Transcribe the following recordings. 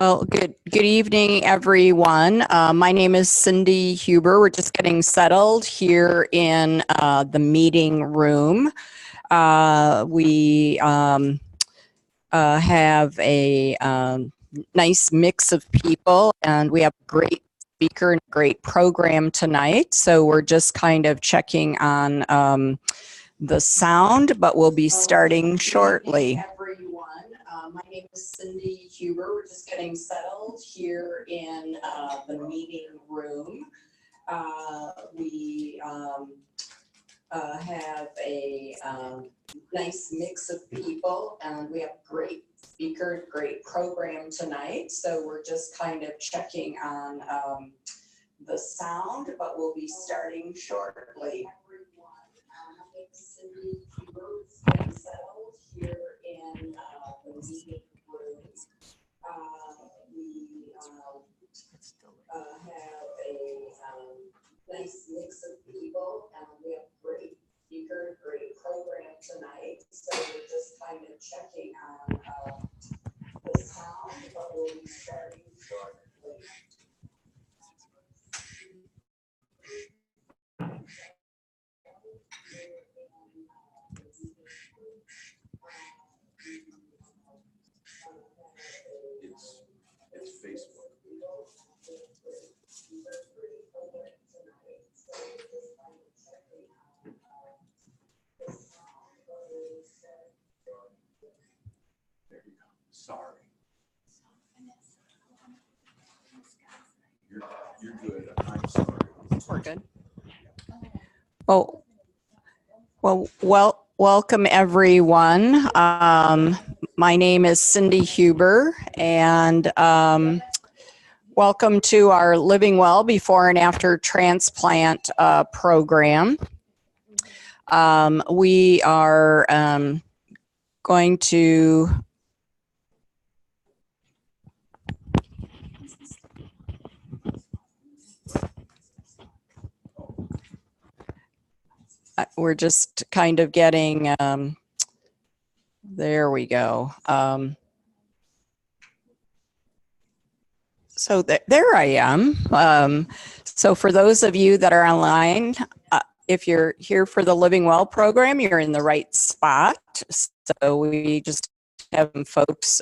Well, good evening, everyone. My name is Cindy Huber. We're just getting settled here in the meeting room. We have a nice mix of people, and we have a great speaker and a great program tonight. So we're just kind of checking on the sound, but we'll be starting shortly. My name is Cindy Huber. We're just getting settled here in the meeting room. We have a nice mix of people, and we have a great speaker, great program tonight. So we're just kind of checking on the sound, but we'll be starting shortly. My name is Cindy Huber. We're just getting settled here in the meeting room. We have a nice mix of people, and we have a great speaker, great program tonight. So we're just kind of checking on the sound, but we'll be starting shortly. It's Facebook. There you go. Sorry. You're good. I'm sorry. We're good. Welcome everyone. My name is Cindy Huber, and welcome to our Living Well Before and After Transplant program. We are going to we're just kind of getting, there we go. So there I am. So for those of you that are online, if you're here for the Living Well program, you're in the right spot. So we just have folks,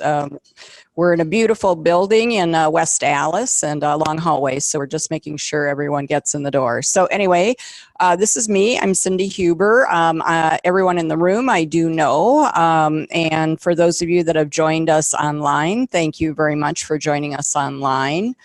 we're in a beautiful building in West Allis and a long hallway. So we're just making sure everyone gets in the door. So anyway, this is me. I'm Cindy Huber. Everyone in the room I do know. And for those of you that have joined us online, thank you very much for joining us online.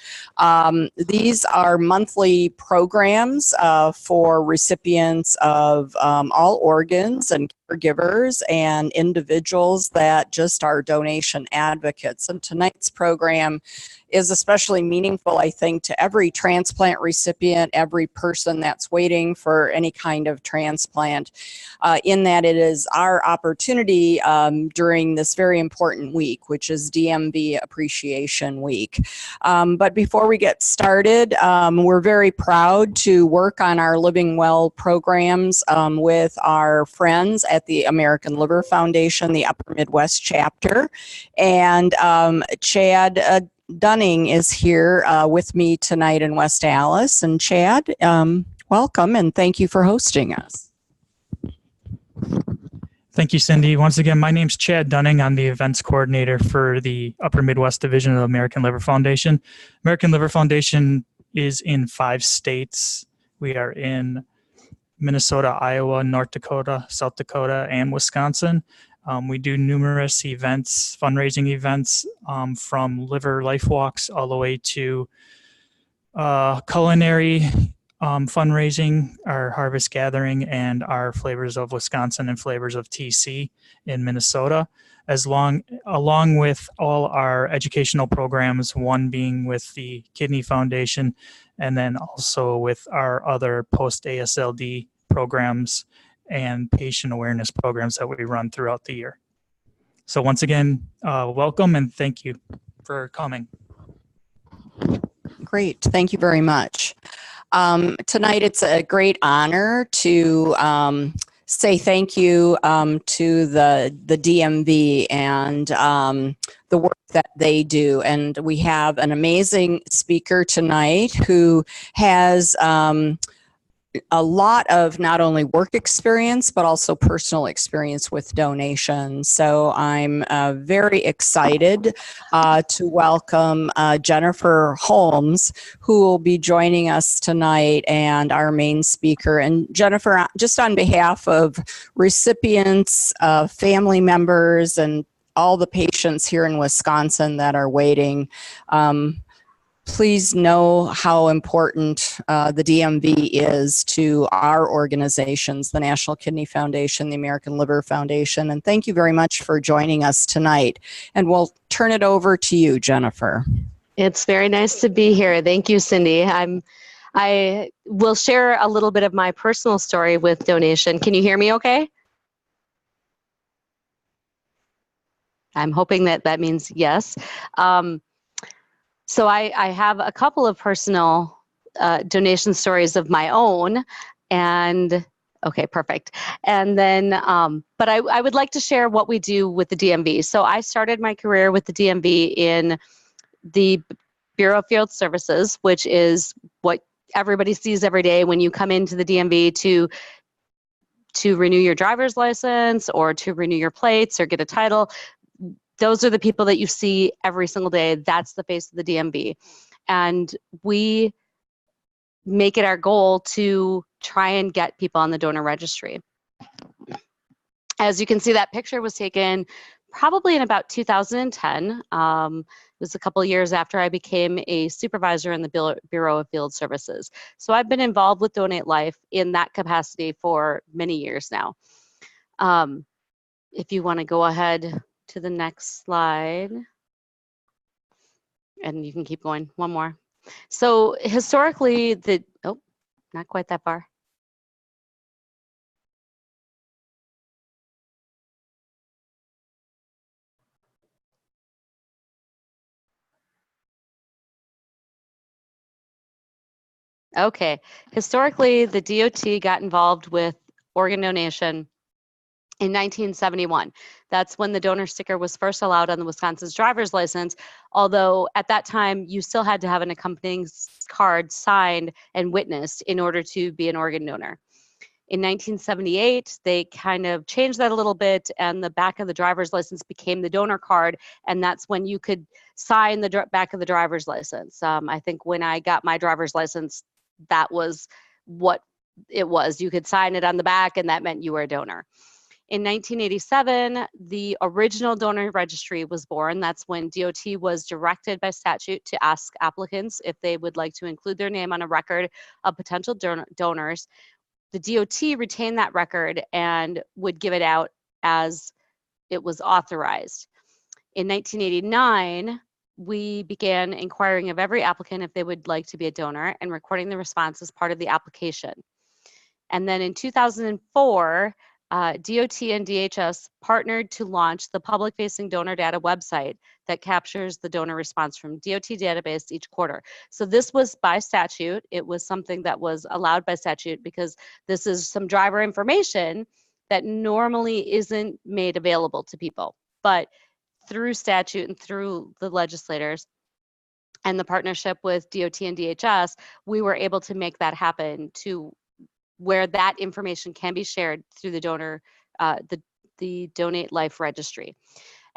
These are monthly programs for recipients of all organs and caregivers and individuals that just are donation advocates. And tonight's program is especially meaningful, I think, to every transplant recipient, every person that's waiting for any kind of transplant, in that it is our opportunity during this very important week, which is DMV Appreciation Week. But before we get started, we're very proud to work on our Living Well programs with our friends at the American Liver Foundation, the Upper Midwest chapter. And Chad Dunning is here with me tonight in West Allis. And Chad, welcome and thank you for hosting us. Thank you, Cindy. Once again, my name's Chad Dunning. I'm the events coordinator for the Upper Midwest Division of the American Liver Foundation. American Liver Foundation is in 5 states. We are in Minnesota, Iowa, North Dakota, South Dakota, and Wisconsin. We do numerous events, fundraising events, from liver life walks all the way to culinary fundraising, our harvest gathering, and our Flavors of Wisconsin and Flavors of TC in Minnesota, along with all our educational programs, one being with the Kidney Foundation, and then also with our other post-ASLD programs and patient awareness programs that we run throughout the year. So once again, welcome and thank you for coming. Great, thank you very much. Tonight it's a great honor to say thank you to the DMV and the work that they do. And we have an amazing speaker tonight who has a lot of not only work experience, but also personal experience with donations. So I'm very excited to welcome Jennifer Holmes, who will be joining us tonight, and our main speaker. And Jennifer, just on behalf of recipients, family members, and all the patients here in Wisconsin that are waiting, please know how important the DMV is to our organizations, the National Kidney Foundation, the American Liver Foundation, and thank you very much for joining us tonight. And we'll turn it over to you, Jennifer. It's very nice to be here. Thank you, Cindy. I will share a little bit of my personal story with donation. Can you hear me okay? I'm hoping that means yes. So I have a couple of personal donation stories of my own, and okay, perfect. And then, but I would like to share what we do with the DMV. So I started my career with the DMV in the Bureau of Field Services, which is what everybody sees every day when you come into the DMV to renew your driver's license or to renew your plates or get a title. Those are the people that you see every single day. That's the face of the DMV. And we make it our goal to try and get people on the donor registry. As you can see, that picture was taken probably in about 2010. It was a couple of years after I became a supervisor in the Bureau of Field Services. So I've been involved with Donate Life in that capacity for many years now. If you want to go ahead to the next slide, and you can keep going, one more. So historically, oh, not quite that far. Okay, historically, the DOT got involved with organ donation in 1971. That's when the donor sticker was first allowed on the Wisconsin's driver's license, although at that time you still had to have an accompanying card signed and witnessed in order to be an organ donor. In 1978, they kind of changed that a little bit, and the back of the driver's license became the donor card, and that's when you could sign the back of the driver's license. I think when I got my driver's license, that was what it was. You could sign it on the back, and that meant you were a donor. In 1987, the original donor registry was born. That's when DOT was directed by statute to ask applicants if they would like to include their name on a record of potential donors. The DOT retained that record and would give it out as it was authorized. In 1989, we began inquiring of every applicant if they would like to be a donor and recording the response as part of the application. And then in 2004, DOT and DHS partnered to launch the public-facing donor data website that captures the donor response from DOT database each quarter. So this was by statute. It was something that was allowed by statute because this is some driver information that normally isn't made available to people. But through statute and through the legislators and the partnership with DOT and DHS, we were able to make that happen to where that information can be shared through the donor, the Donate Life registry.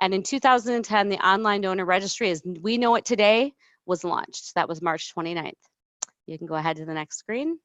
And in 2010, the online donor registry, as we know it today, was launched. That was March 29th. You can go ahead to the next screen.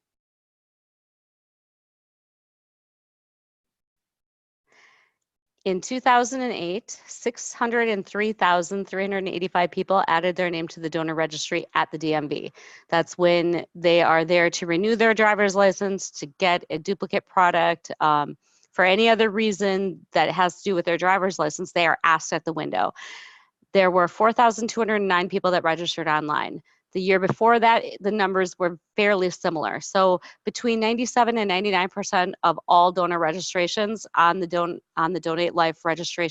In 2008, 603,385 people added their name to the donor registry at the DMV. That's when they are there to renew their driver's license, to get a duplicate product. For any other reason that has to do with their driver's license, they are asked at the window. There were 4,209 people that registered online. The year before that, the numbers were fairly similar. So between 97 and 99% of all donor registrations on the Donate Life registry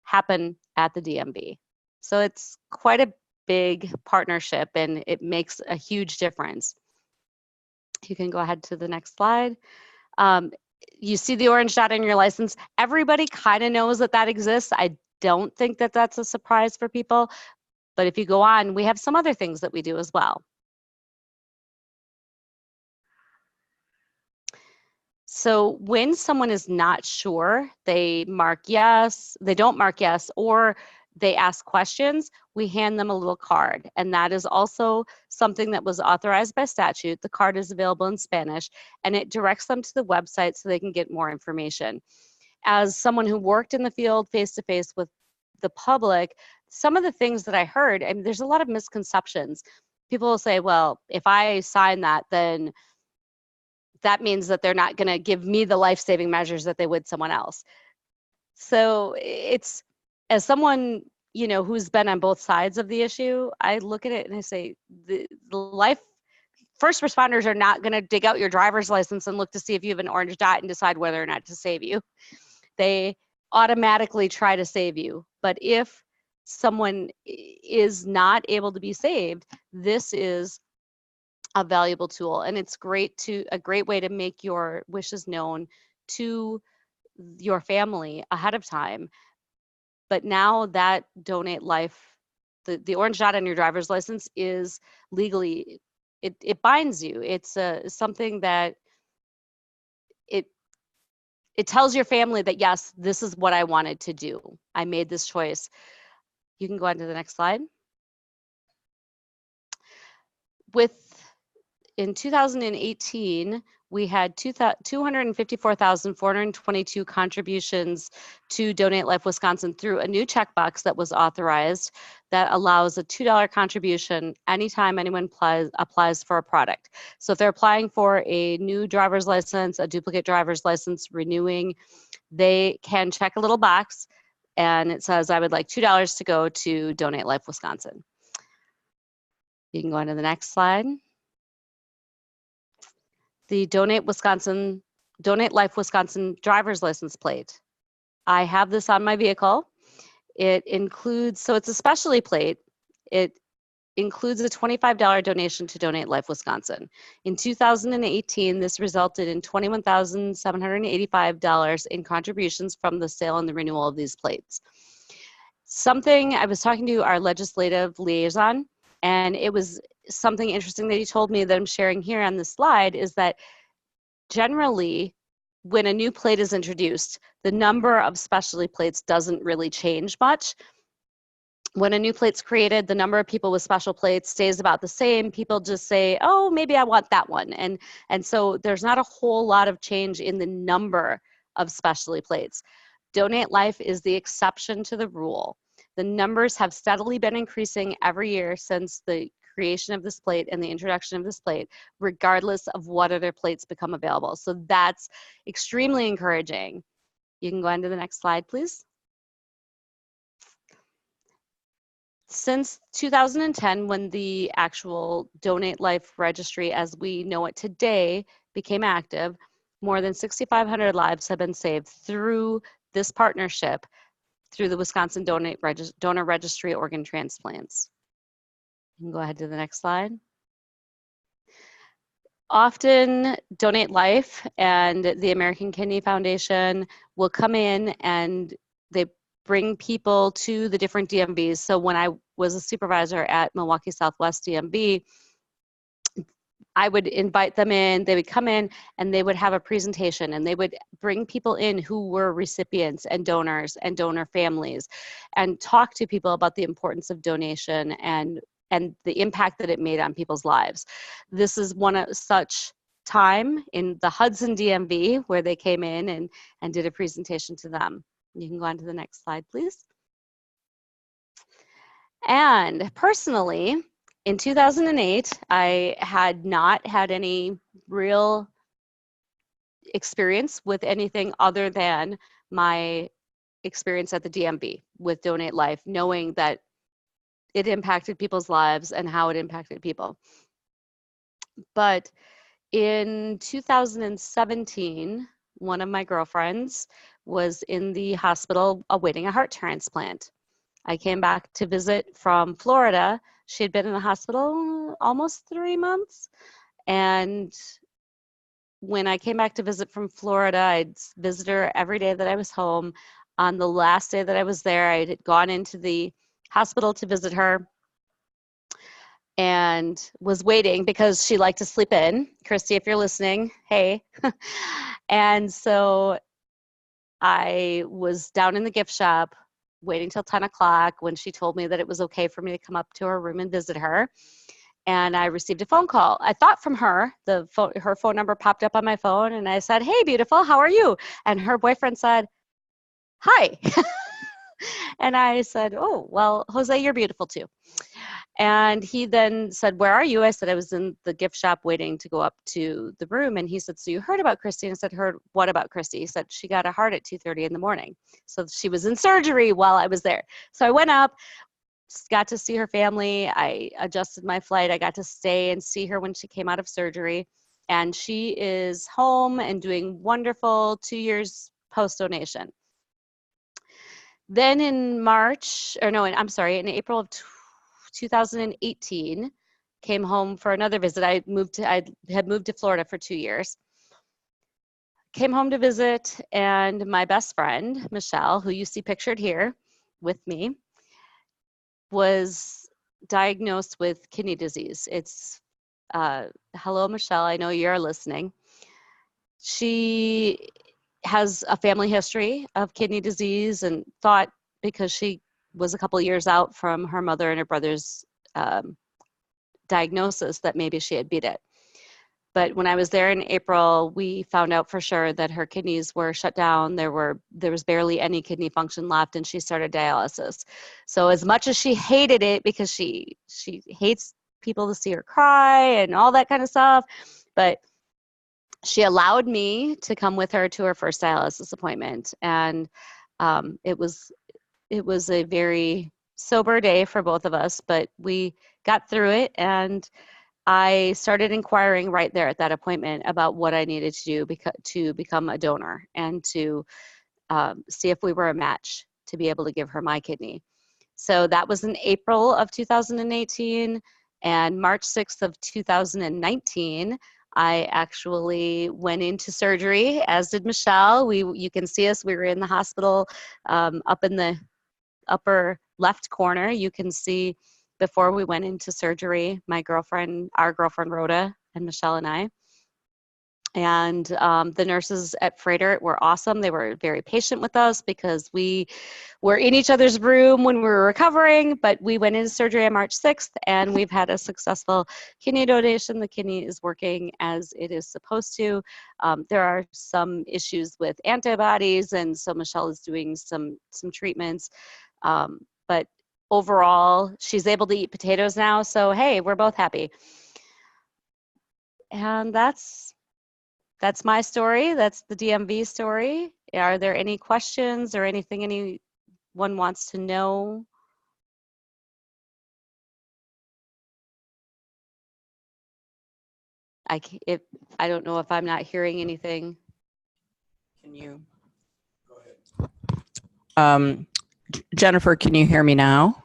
happen at the DMV. So it's quite a big partnership, and it makes a huge difference. You can go ahead to the next slide. You see the orange dot on your license. Everybody kind of knows that that exists. I don't think that that's a surprise for people. But if you go on, we have some other things that we do as well. So when someone is not sure, they mark yes, they don't mark yes, or they ask questions, we hand them a little card. And that is also something that was authorized by statute. The card is available in Spanish, and it directs them to the website so they can get more information. As someone who worked in the field face-to-face with the public, some of the things that I heard, I mean, there's a lot of misconceptions. People will say, well, if I sign that, then that means that they're not going to give me the life-saving measures that they would someone else. So it's, as someone, you know, who's been on both sides of the issue, I look at it and I say, the first responders are not going to dig out your driver's license and look to see if you have an orange dot and decide whether or not to save you. They automatically try to save you. But if someone is not able to be saved, this is a valuable tool, and it's a great way to make your wishes known to your family ahead of time. But now that Donate Life, the orange dot on your driver's license is legally, it binds you. It's something that it tells your family that, yes, this is what I wanted to do. I made this choice. You can go on to the next slide. In 2018, we had 254,422 contributions to Donate Life Wisconsin through a new checkbox that was authorized that allows a $2 contribution anytime anyone applies for a product. So if they're applying for a new driver's license, a duplicate driver's license, renewing, they can check a little box and it says, I would like $2 to go to Donate Life Wisconsin. You can go on to the next slide. The Donate Life Wisconsin driver's license plate. I have this on my vehicle. It includes, so it's a specialty plate. It includes a $25 donation to Donate Life Wisconsin. In 2018, this resulted in $21,785 in contributions from the sale and the renewal of these plates. Something, I was talking to our legislative liaison, and it was something interesting that he told me that I'm sharing here on this slide, is that generally when a new plate is introduced, the number of specialty plates doesn't really change much. When a new plate's created, the number of people with special plates stays about the same. People just say, oh, maybe I want that one. And so there's not a whole lot of change in the number of specialty plates. Donate Life is the exception to the rule. The numbers have steadily been increasing every year since the creation of this plate and the introduction of this plate, regardless of what other plates become available. So that's extremely encouraging. You can go on to the next slide, please. Since 2010, when the actual Donate Life Registry as we know it today became active, more than 6,500 lives have been saved through this partnership through the Wisconsin Donor Registry organ transplants. You can go ahead to the next slide. Often Donate Life and the American Kidney Foundation will come in and they bring people to the different DMVs. So when I was a supervisor at Milwaukee Southwest DMV, I would invite them in, they would come in and they would have a presentation and they would bring people in who were recipients and donors and donor families and talk to people about the importance of donation and the impact that it made on people's lives. This is one of such time in the Hudson DMV where they came in and did a presentation to them. You can go on to the next slide, please. And personally, in 2008, I had not had any real experience with anything other than my experience at the DMV with Donate Life, knowing that it impacted people's lives and how it impacted people. But in 2017, one of my girlfriends was in the hospital awaiting a heart transplant. I came back to visit from Florida. She had been in the hospital almost 3 months, and when I came back to visit from Florida, I'd visit her every day that I was home. On the last day that I was there, I had gone into the hospital to visit her and was waiting because she liked to sleep in. Christy, if you're listening, hey. And so I was down in the gift shop waiting till 10 o'clock when she told me that it was okay for me to come up to her room and visit her. And I received a phone call. I thought from her, her phone number popped up on my phone, and I said, "Hey, beautiful, how are you?" And her boyfriend said, "Hi." And I said, "Oh, well, Jose, you're beautiful too." And he then said, "Where are you?" I said, "I was in the gift shop waiting to go up to the room." And he said, "So you heard about Christy?" And I said, "Heard what about Christy?" He said, "She got a heart at 2:30 in the morning." So she was in surgery while I was there. So I went up, got to see her family. I adjusted my flight. I got to stay and see her when she came out of surgery. And she is home and doing wonderful, 2 years post-donation. Then in in April of 2018, came home for another visit. I had moved to Florida for 2 years. Came home to visit, and my best friend, Michelle, who you see pictured here with me, was diagnosed with kidney disease. It's, hello, Michelle, I know you're listening. She has a family history of kidney disease and thought because she was a couple of years out from her mother and her brother's diagnosis that maybe she had beat it. But when I was there in April, we found out for sure that her kidneys were shut down. There was barely any kidney function left, and she started dialysis. So as much as she hated it, because she hates people to see her cry and all that kind of stuff, but she allowed me to come with her to her first dialysis appointment. And it was a very sober day for both of us, but we got through it, and I started inquiring right there at that appointment about what I needed to do to become a donor and to see if we were a match to be able to give her my kidney. So that was in April of 2018, and March 6th of 2019, I actually went into surgery, as did Michelle. You can see us, we were in the hospital up in the upper left corner. You can see before we went into surgery, our girlfriend Rhoda, and Michelle and I. And the nurses at Freighter were awesome. They were very patient with us because we were in each other's room when we were recovering, but we went into surgery on March 6th, and we've had a successful kidney donation. The kidney is working as it is supposed to. There are some issues with antibodies, and so Michelle is doing some treatments. But overall, she's able to eat potatoes now, so hey, we're both happy. And that's my story. That's the DMV story. Are there any questions or anything anyone wants to know? I don't know if I'm not hearing anything. Can you? Go ahead. Jennifer, can you hear me now?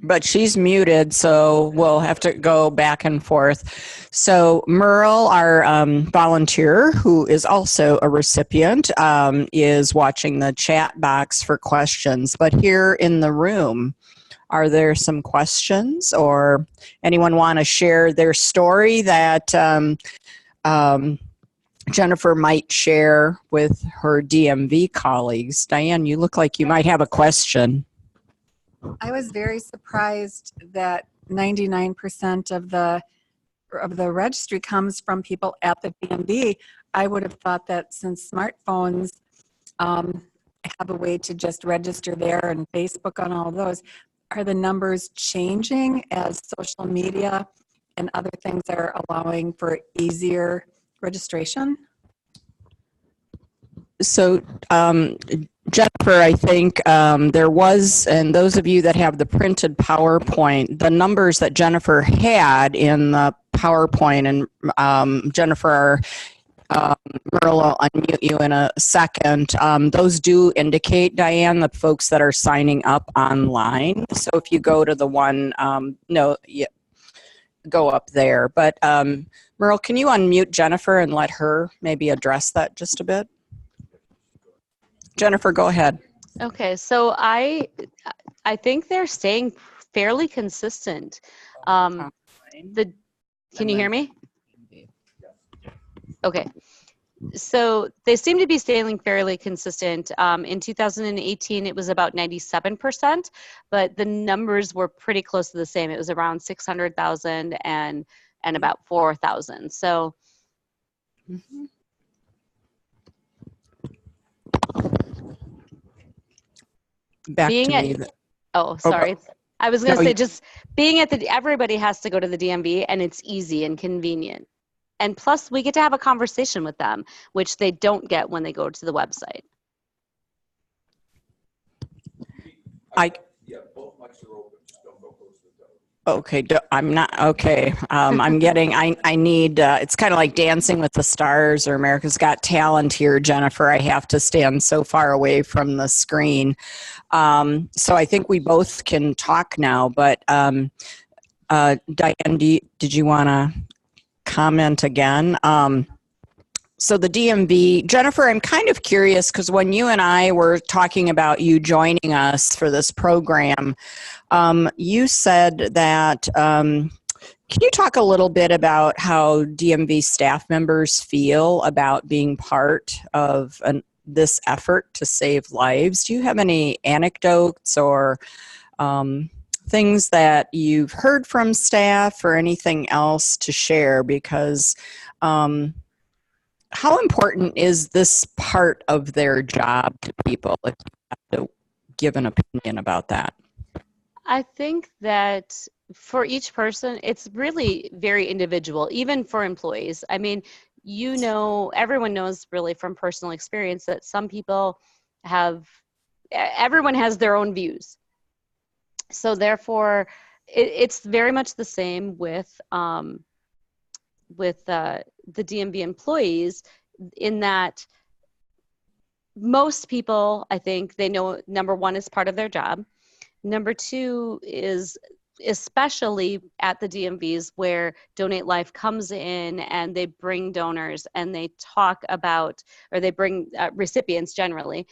But she's muted, so we'll have to go back and forth. So Merle, our volunteer, who is also a recipient, is watching the chat box for questions. But here in the room, are there some questions, or anyone want to share their story that Jennifer might share with her DMV colleagues? Diane, you look like you might have a question. I was very surprised that 99% of the registry comes from people at the DMV. I would have thought that since smartphones have a way to just register there, and Facebook on all of those, are the numbers changing as social media and other things are allowing for easier registration? So, Jennifer, I think there was, and those of you that have the printed PowerPoint, the numbers that Jennifer had in the PowerPoint, and Jennifer, Merle will unmute you in a second. Those do indicate, Diane, the folks that are signing up online. So if you go to the one, go up there. But Merle, can you unmute Jennifer and let her maybe address that just a bit? Jennifer, go ahead. Okay, so I think they're staying fairly consistent. Can you hear me? Okay. So they seem to be staying fairly consistent. In 2018, it was about 97%, but the numbers were pretty close to the same. It was around 600,000 and about 4,000. So. Back being to me. Oh, sorry. I was going to No, say just being at everybody has to go to the DMV and it's easy and convenient. And plus we get to have a conversation with them, which they don't get when they go to the website. Yeah, both mics are open. Just don't go close to the door. Okay, I'm not, okay. I'm getting, I need, it's kind of like Dancing with the Stars or America's Got Talent here, Jennifer. I have to stand so far away from the screen. So I think we both can talk now, but Diane, did you want to comment again? So the DMV, Jennifer, I'm kind of curious because when you and I were talking about you joining us for this program, you said that, can you talk a little bit about how DMV staff members feel about being part of this effort to save lives? Do you have any anecdotes or things that you've heard from staff or anything else to share? Because how important is this part of their job to people? If you have to give an opinion about that. I think that for each person, it's really very individual, even for employees. I mean, everyone knows really from personal experience that some people everyone has their own views. So therefore, it's very much the same with the DMV employees, in that most people, I think, they know, number one, is part of their job. Number two is, especially at the DMVs where Donate Life comes in and they bring donors and they talk about, or they bring recipients generally,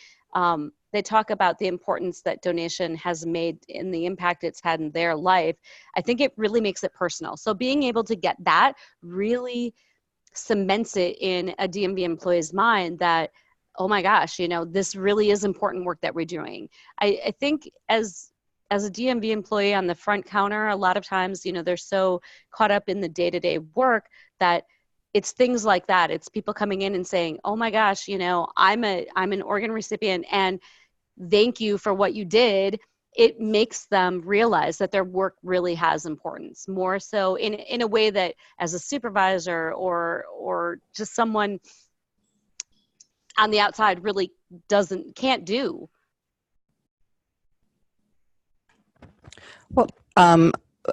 they talk about the importance that donation has made and the impact it's had in their life. I think it really makes it personal. So being able to get that really cements it in a DMV employee's mind that, oh my gosh, this really is important work that we're doing. I think as a DMV employee on the front counter, a lot of times, they're so caught up in the day-to-day work that it's things like that. It's people coming in and saying, oh my gosh, I'm an organ recipient and thank you for what you did. It makes them realize that their work really has importance, more so in a way that as a supervisor or just someone on the outside really can't do. Well,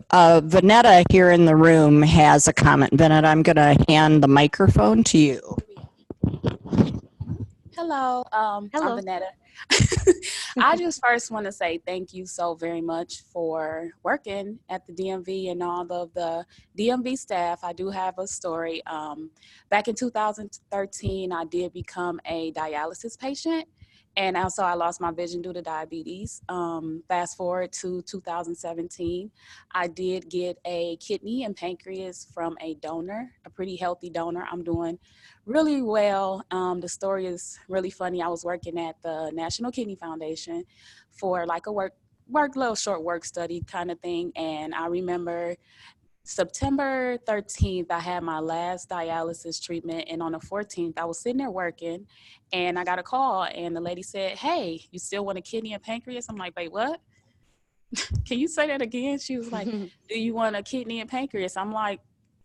Vanetta here in the room has a comment. Vanetta, I'm going to hand the microphone to you. Hello, Hello. I'm Vanetta. I just first want to say thank you so very much for working at the DMV and all of the DMV staff. I do have a story. Back in 2013, I did become a dialysis patient. And also I lost my vision due to diabetes. Fast forward to 2017, I did get a kidney and pancreas from a donor, a pretty healthy donor. I'm doing really well. The story is really funny. I was working at the National Kidney Foundation for like a little short work study kind of thing. And I remember September 13th, I had my last dialysis treatment, and on the 14th, I was sitting there working, and I got a call, and the lady said, "Hey, you still want a kidney and pancreas?" I'm like, "Wait, what? Can you say that again?" She was like, "Do you want a kidney and pancreas?" I'm like,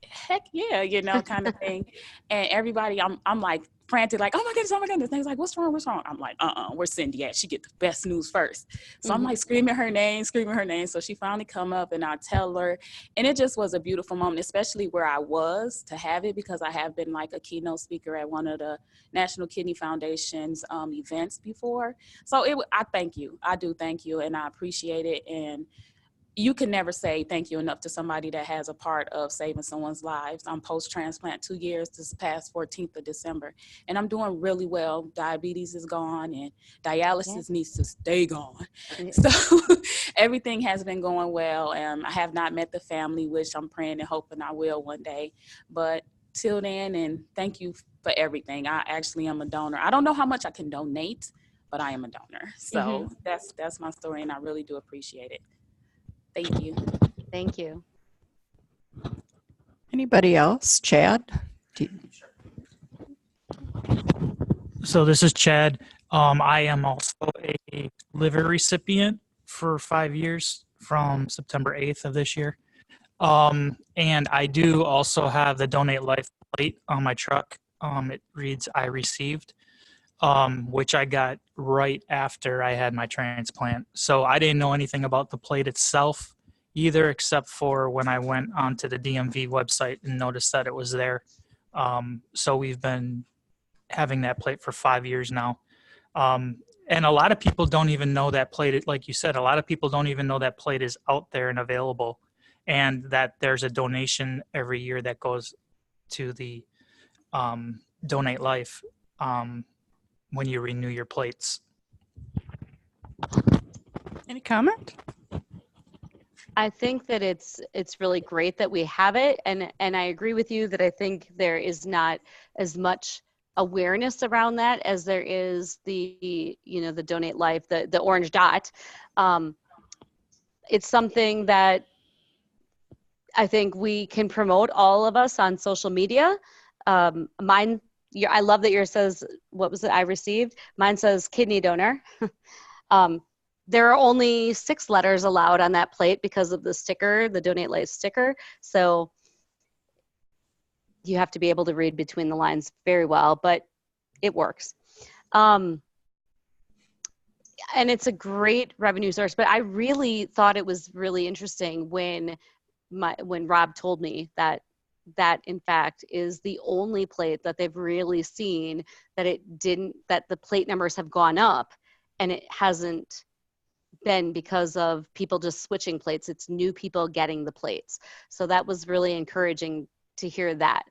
"Heck yeah," kind of thing. And everybody, I'm like frantic, like, oh my goodness. And he's like, what's wrong? I'm like, where's Cindy at? She get the best news first. So I'm like screaming her name. So she finally come up and I tell her, and it just was a beautiful moment, especially where I was to have it, because I have been like a keynote speaker at one of the National Kidney Foundation's events before. So I thank you. I do thank you, and I appreciate it. And you can never say thank you enough to somebody that has a part of saving someone's lives. I'm post-transplant 2 years this past 14th of December, and I'm doing really well. Diabetes is gone, and dialysis needs to stay gone. So everything has been going well. I have not met the family, which I'm praying and hoping I will one day. But till then, and thank you for everything. I actually am a donor. I don't know how much I can donate, but I am a donor. So that's my story, and I really do appreciate it. Thank you. Thank you. Anybody else? Chad? So this is Chad. I am also a liver recipient for 5 years from September 8th of this year. And I do also have the Donate Life plate on my truck. It reads, I received, which I got right after I had my transplant. So I didn't know anything about the plate itself either, except for when I went onto the DMV website and noticed that it was there. So we've been having that plate for 5 years now. And a lot of people don't even know that plate, like you said, a lot of people don't even know that plate is out there and available, and that there's a donation every year that goes to the Donate Life when you renew your plates. Any comment? I think that it's really great that we have it, and I agree with you that I think there is not as much awareness around that as there is the the Donate Life, the orange dot. It's something that I think we can promote, all of us, on social media. Mine, I love that yours says, what was it I received? Mine says kidney donor. There are only 6 letters allowed on that plate because of the sticker, the Donate Life sticker. So you have to be able to read between the lines very well, but it works. And it's a great revenue source, but I really thought it was really interesting when Rob told me that in fact is the only plate that they've really seen that the plate numbers have gone up, and it hasn't been because of people just switching plates. It's new people getting the plates. So that was really encouraging to hear that.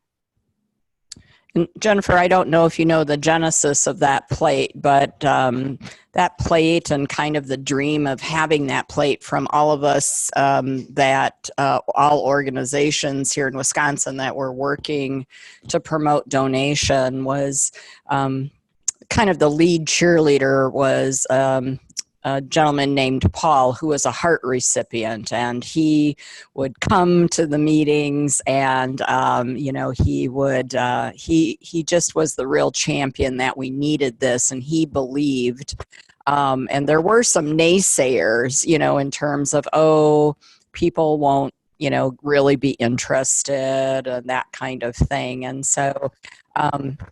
And Jennifer, I don't know if you know the genesis of that plate, but that plate and kind of the dream of having that plate from all of us, all organizations here in Wisconsin that were working to promote donation, was kind of the lead cheerleader was a gentleman named Paul, who was a heart recipient, and he would come to the meetings, and he would he just was the real champion that we needed this, and he believed. And there were some naysayers, in terms of, oh, people won't, really be interested and that kind of thing. And so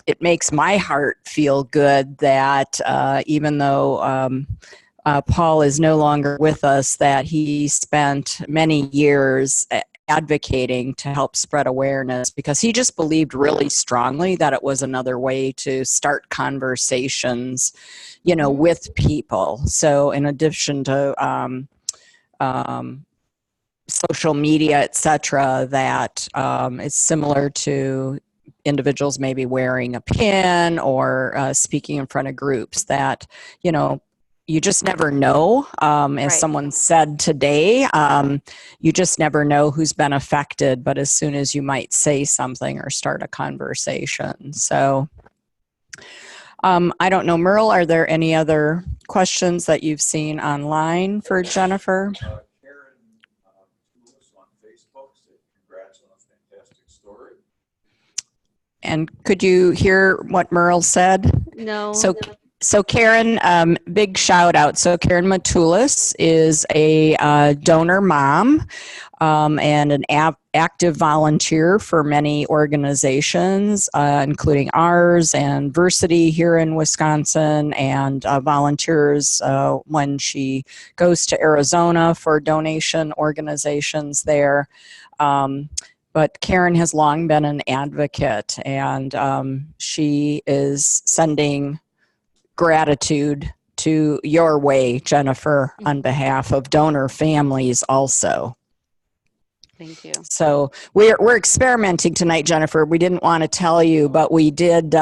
it makes my heart feel good that even though Paul is no longer with us, that he spent many years advocating to help spread awareness, because he just believed really strongly that it was another way to start conversations, with people. So in addition to social media, etc., that it's similar to individuals maybe wearing a pin or speaking in front of groups, that, you just never know. As Right. someone said today, you just never know who's been affected, but as soon as you might say something or start a conversation. So I don't know, Merle, are there any other questions that you've seen online for Jennifer? Karen to us on Facebook said congrats on a fantastic story. And could you hear what Merle said? No. So Karen, big shout out. So Karen Matulis is a donor mom and an active volunteer for many organizations, including ours and Versity here in Wisconsin, and volunteers when she goes to Arizona for donation organizations there. But Karen has long been an advocate, and she is sending gratitude to your way, Jennifer, on behalf of donor families also. Thank you. So we're experimenting tonight, Jennifer. We didn't want to tell you, but we did.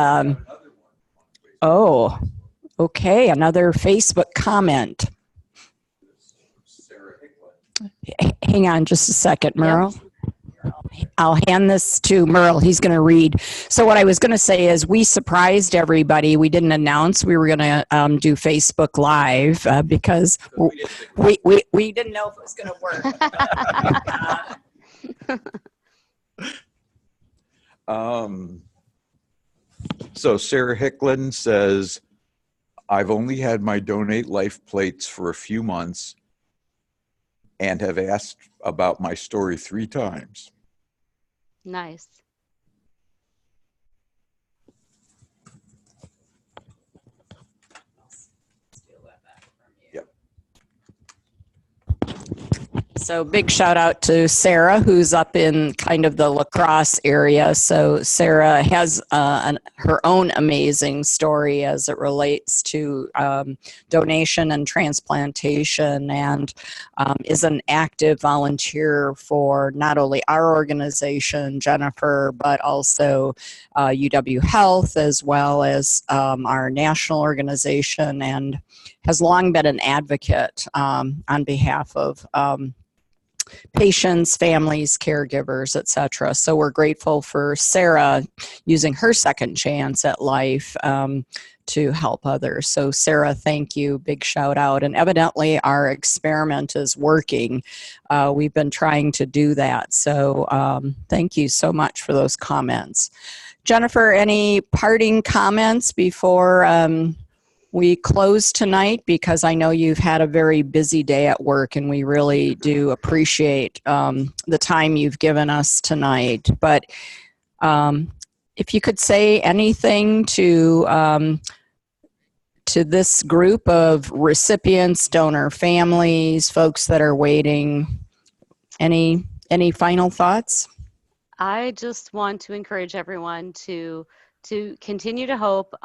Oh, okay. Another Facebook comment. Sarah Hicklin. Hang on just a second, Merle. I'll hand this to Merle. He's going to read. So what I was going to say is we surprised everybody. We didn't announce we were going to do Facebook Live because we didn't know if it was going to work. So Sarah Hicklin says, I've only had my Donate Life plates for a few months and have asked about my story 3 times. Nice. Yep. So big shout out to Sarah, who's up in kind of the La Crosse area. So Sarah has her own amazing story as it relates to donation and transplantation, and is an active volunteer for not only our organization, Jennifer, but also UW Health, as well as our national organization, and has long been an advocate on behalf of patients, families, caregivers, etc. So we're grateful for Sarah using her second chance at life to help others. So Sarah, thank you. Big shout out. And evidently our experiment is working. We've been trying to do that. So thank you so much for those comments. Jennifer, any parting comments before we close tonight? Because I know you've had a very busy day at work, and we really do appreciate the time you've given us tonight. But if you could say anything to this group of recipients, donor families, folks that are waiting, any final thoughts? I just want to encourage everyone to continue to hope.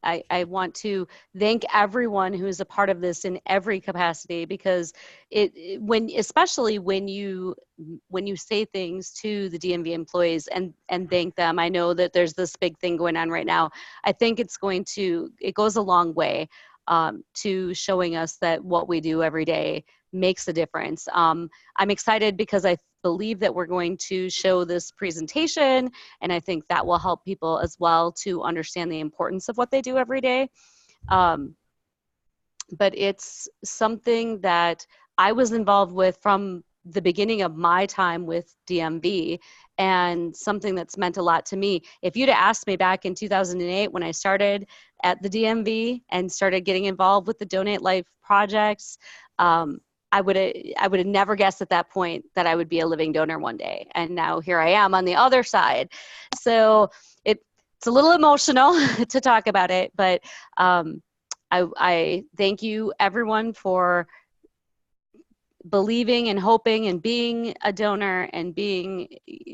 I want to thank everyone who's a part of this in every capacity, because especially when you say things to the DMV employees and thank them. I know that there's this big thing going on right now. I think it goes a long way to showing us that what we do every day makes a difference. I'm excited because I believe that we're going to show this presentation, and I think that will help people as well to understand the importance of what they do every day. But it's something that I was involved with from the beginning of my time with DMV, and something that's meant a lot to me. If you'd asked me back in 2008 when I started at the DMV and started getting involved with the Donate Life projects, I would have never guessed at that point that I would be a living donor one day. And now here I am on the other side. So it's a little emotional to talk about it, but I thank you everyone for believing and hoping and being a donor and being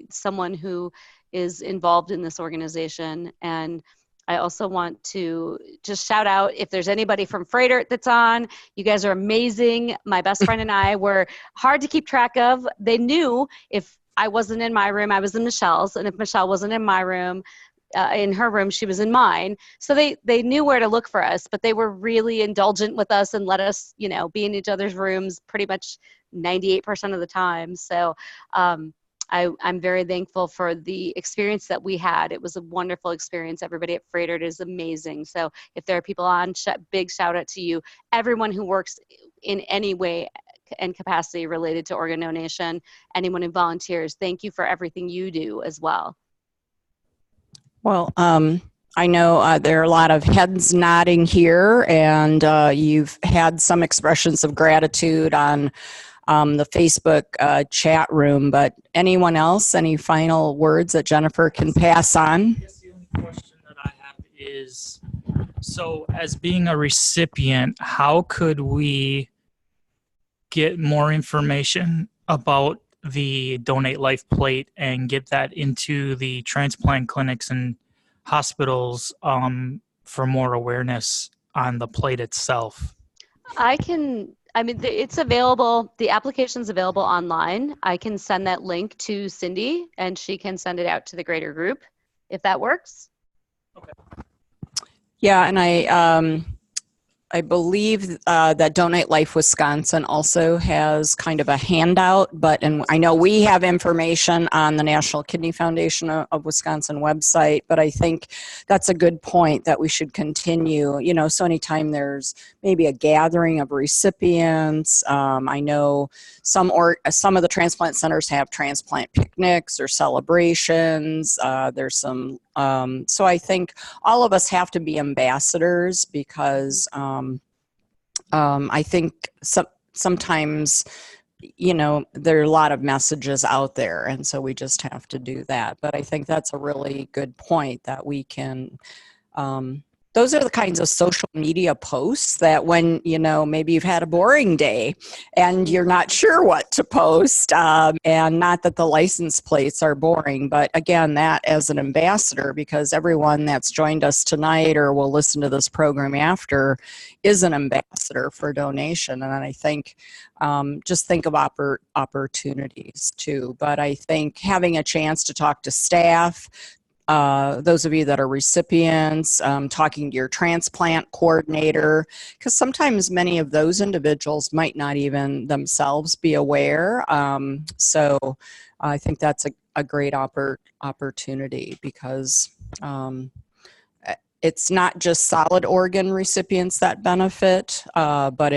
someone who is involved in this organization. And I also want to just shout out, if there's anybody from Freighter that's on, you guys are amazing. My best friend and I were hard to keep track of. They knew if I wasn't in my room, I was in Michelle's, and if Michelle wasn't in my room, in her room, she was in mine. So they knew where to look for us, but they were really indulgent with us and let us, be in each other's rooms pretty much 98% of the time. So I'm very thankful for the experience that we had. It was a wonderful experience. Everybody at Freighter is amazing. So if there are people on, big shout out to you. Everyone who works in any way and capacity related to organ donation, anyone who volunteers, thank you for everything you do as well. Well, I know there are a lot of heads nodding here, and you've had some expressions of gratitude on the Facebook chat room, but anyone else, any final words that Jennifer can pass on? I guess the only question that I have is, so as being a recipient, how could we get more information about the Donate Life plate and get that into the transplant clinics and hospitals for more awareness on the plate itself? It's available, the application's available online. I can send that link to Cindy and she can send it out to the greater group if that works. Yeah, and I believe that Donate Life Wisconsin also has kind of a handout, and I know we have information on the National Kidney Foundation of Wisconsin website, but I think that's a good point that we should continue. So anytime there's maybe a gathering of recipients, I know some of the transplant centers have transplant picnics or celebrations. There's some, so I think all of us have to be ambassadors because I think sometimes, there are a lot of messages out there, and so we just have to do that. But I think that's a really good point that we can, those are the kinds of social media posts that when, maybe you've had a boring day and you're not sure what to post, and not that the license plates are boring, but again, that as an ambassador, because everyone that's joined us tonight or will listen to this program after is an ambassador for donation. And I think, just think of opportunities too. But I think having a chance to talk to staff, those of you that are recipients, talking to your transplant coordinator, because sometimes many of those individuals might not even themselves be aware. So I think that's a great opportunity because it's not just solid organ recipients that benefit, but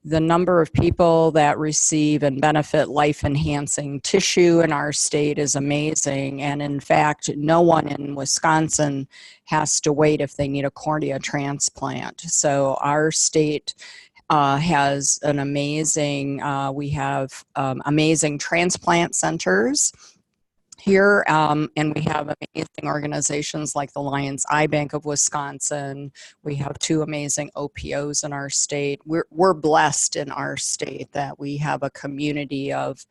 the number of people that receive and benefit life-enhancing tissue in our state is amazing. And in fact, no one in Wisconsin has to wait if they need a cornea transplant. So our state has an amazing, we have amazing transplant centers here, and we have amazing organizations like the Lions Eye Bank of Wisconsin. We have 2 amazing OPOs in our state. We're blessed in our state that we have a community of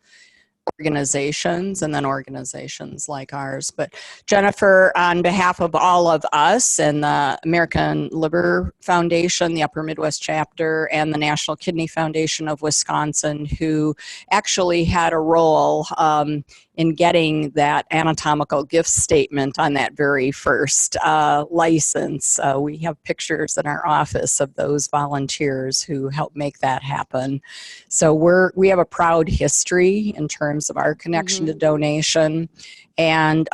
organizations and then organizations like ours. But Jennifer, on behalf of all of us and the American Liver Foundation, the Upper Midwest chapter, and the National Kidney Foundation of Wisconsin, who actually had a role in getting that anatomical gift statement on that very first license. We have pictures in our office of those volunteers who helped make that happen. So we have a proud history in terms of our connection to donation. And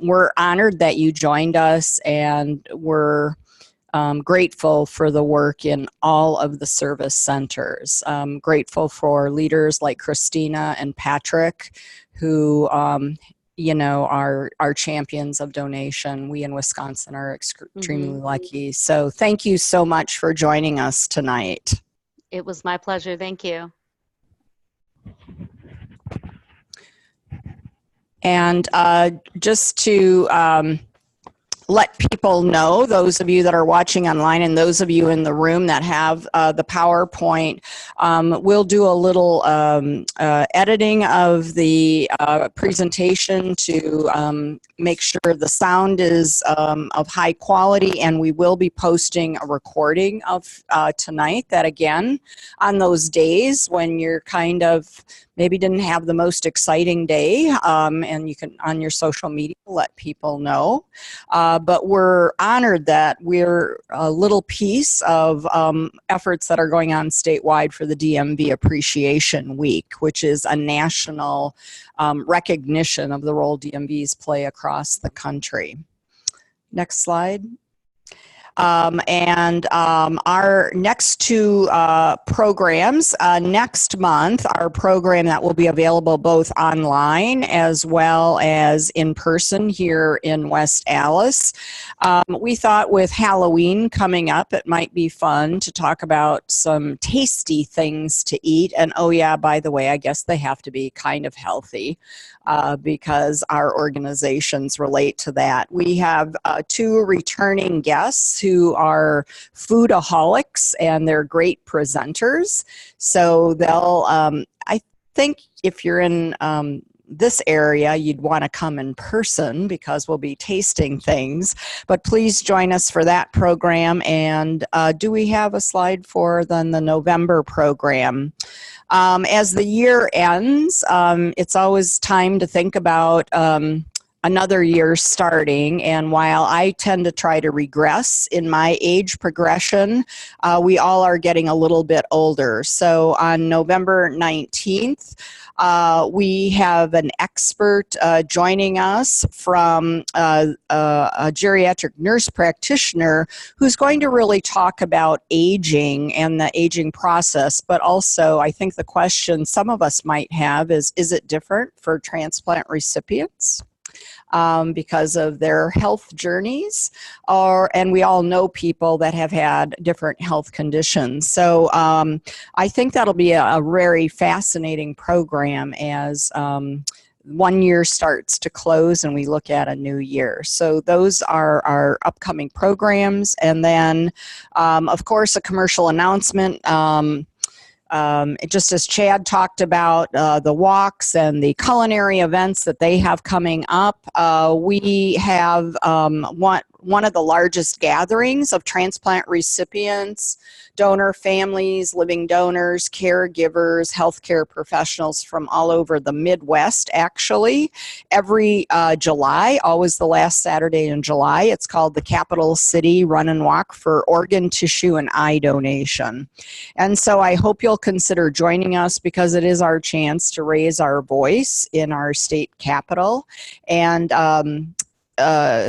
we're honored that you joined us, and we're grateful for the work in all of the service centers. Grateful for leaders like Christina and Patrick, who are champions of donation. We in Wisconsin are extremely lucky. So thank you so much for joining us tonight. It was my pleasure. Thank you. And just to let people know, those of you that are watching online and those of you in the room that have the PowerPoint, we'll do a little editing of the presentation to make sure the sound is of high quality, and we will be posting a recording of tonight that, again, on those days when you're kind of maybe didn't have the most exciting day, and you can on your social media let people know. But we're honored that we're a little piece of efforts that are going on statewide for the DMV Appreciation Week, which is a national recognition of the role DMVs play across the country. Next slide. Our next 2 programs, next month, our program that will be available both online as well as in person here in West Allis. We thought with Halloween coming up, it might be fun to talk about some tasty things to eat. And oh yeah, by the way, I guess they have to be kind of healthy because our organizations relate to that. We have 2 returning guests who are foodaholics, and they're great presenters. So they'll, I think if you're in this area, you'd want to come in person because we'll be tasting things. But please join us for that program. And do we have a slide for then the November program? As the year ends, it's always time to think about another year starting. And while I tend to try to regress in my age progression, we all are getting a little bit older. So on November 19th, we have an expert joining us from a geriatric nurse practitioner who's going to really talk about aging and the aging process. But also, I think the question some of us might have is it different for transplant recipients? Because of their health journeys, and we all know people that have had different health conditions. So I think that'll be a very fascinating program as 1 year starts to close and we look at a new year. So those are our upcoming programs. And then, of course, a commercial announcement. Just as Chad talked about the walks and the culinary events that they have coming up, we have one of the largest gatherings of transplant recipients, donor families, living donors, caregivers, healthcare professionals from all over the Midwest, actually. Every July, always the last Saturday in July, it's called the Capital City Run and Walk for Organ, Tissue, and Eye Donation. And so I hope you'll consider joining us because it is our chance to raise our voice in our state capital. And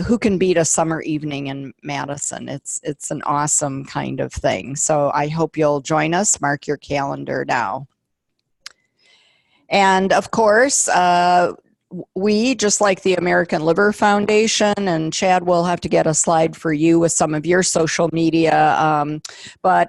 who can beat a summer evening in Madison? It's an awesome kind of thing. So I hope you'll join us. Mark your calendar now. And of course, we, just like the American Liver Foundation, and Chad will have to get a slide for you with some of your social media, but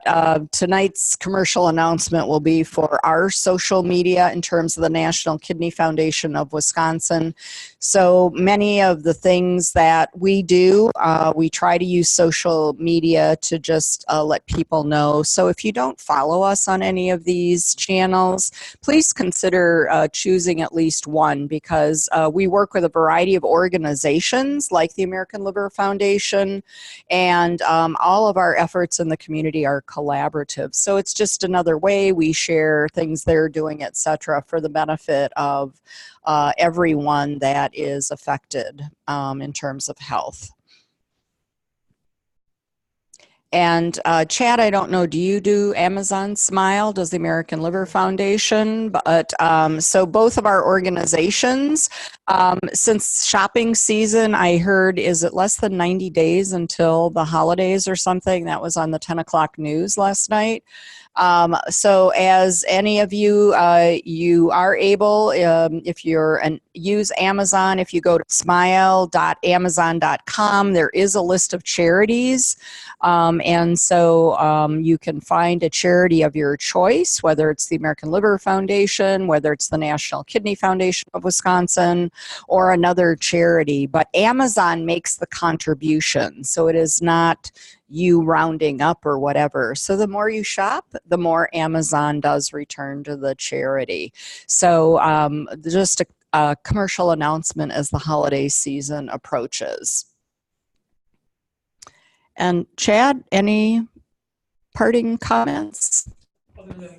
tonight's commercial announcement will be for our social media in terms of the National Kidney Foundation of Wisconsin. So many of the things that we do, we try to use social media to just let people know. So if you don't follow us on any of these channels, please consider choosing at least one, because we work with a variety of organizations like the American Liver Foundation, and all of our efforts in the community are collaborative. So it's just another way we share things they're doing, etc., for the benefit of everyone that is affected in terms of health. And Chad, I don't know, do you do Amazon Smile? Does the American Liver Foundation? But so both of our organizations, since shopping season, I heard, is it less than 90 days until the holidays or something? That was on the 10 o'clock news last night. So as any of you, you are able, if you're use Amazon, if you go to smile.amazon.com, there is a list of charities. And so you can find a charity of your choice, whether it's the American Liver Foundation, whether it's the National Kidney Foundation of Wisconsin, or another charity. But Amazon makes the contribution, so it is not you rounding up or whatever. So the more you shop, the more Amazon does return to the charity. So just a commercial announcement as the holiday season approaches. And Chad, any parting comments? Other than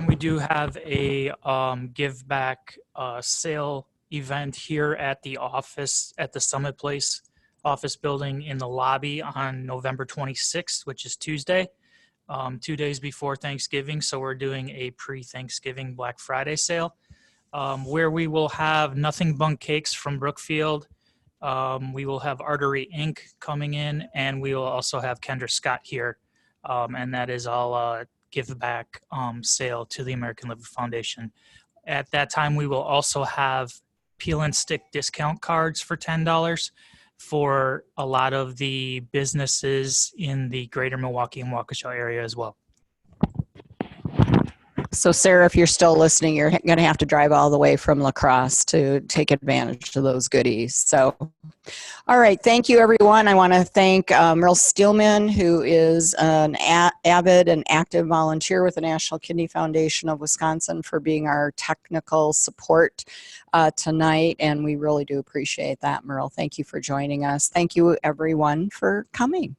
we do have a give back sale event here at the office at the Summit Place office building in the lobby on November 26th, which is Tuesday, 2 days before Thanksgiving. So we're doing a pre-Thanksgiving Black Friday sale where we will have Nothing Bunk Cakes from Brookfield. We will have Artery Inc. coming in, and we will also have Kendra Scott here. And that is all give back sale to the American Liver Foundation. At that time, we will also have peel and stick discount cards for $10 for a lot of the businesses in the greater Milwaukee and Waukesha area as well. So Sarah, if you're still listening, you're going to have to drive all the way from La Crosse to take advantage of those goodies. So, all right. Thank you, everyone. I want to thank Merle Steelman, who is an avid and active volunteer with the National Kidney Foundation of Wisconsin, for being our technical support tonight. And we really do appreciate that, Merle. Thank you for joining us. Thank you, everyone, for coming.